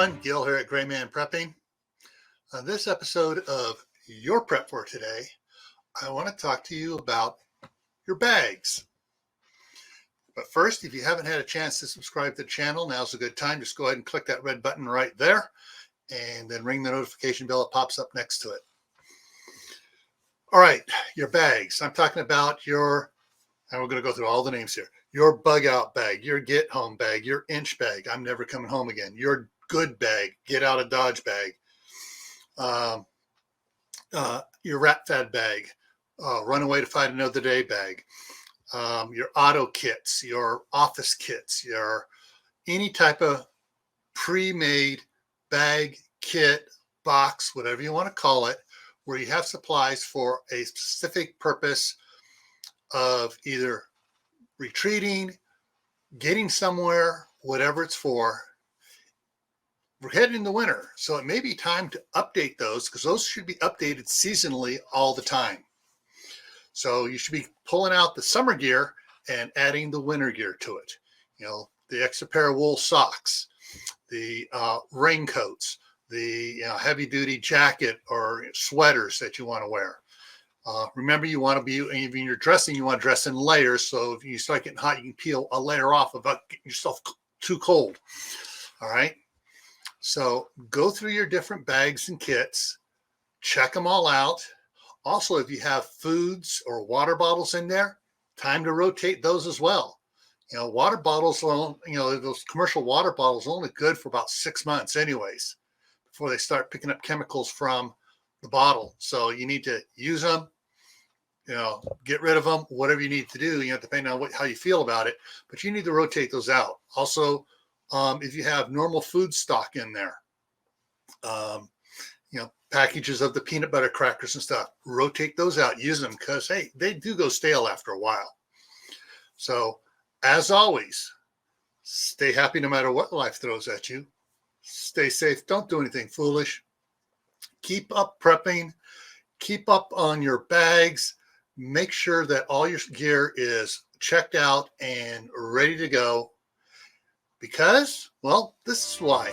everyone, Gil here at GrayManPrepping. On this episode of Your Prep for Today, I want to talk to you about your bags. But first, if you haven't had a chance to subscribe to the channel, now's a good time. Just go ahead and click that red button right there and then ring the notification bell that pops up next to it. All right, your bags. I'm talking about your, and we're going to go through all the names here. Your bug out bag, your get home bag, your inch bag, I'm never coming home again, your good bag, get out of Dodge bag, your rat fad bag, run away to fight another day bag, your auto kits, your office kits, your any type of pre-made bag, kit, box, whatever you want to call it, where you have supplies for a specific purpose of either retreating, getting somewhere, whatever it's for. We're heading into winter, so it may be time to update those because those should be updated seasonally all the time. So you should be pulling out the summer gear and adding the winter gear to it. You know, the extra pair of wool socks, the raincoats, the heavy duty jacket or sweaters that you want to wear. Remember, you want to be, even you're dressing, you want to dress in layers. So if you start getting hot, you can peel a layer off without getting yourself too cold. All right. So go through your different bags and kits, check them all out. Also, if you have foods or water bottles in there, time to rotate those as well. You know, water bottles, those commercial water bottles are only good for about 6 months anyways, before they start picking up chemicals from the bottle. So you need to use them, get rid of them, whatever you need to do, depending on how you feel about it, but you need to rotate those out. Also, if you have normal food stock in there, packages of the peanut butter crackers and stuff, rotate those out, use them because, hey, they do go stale after a while. So as always, stay happy no matter what life throws at you. Stay safe. Don't do anything foolish. Keep up prepping. Keep up on your bags. Make sure that all your gear is checked out and ready to go because, well, this is why.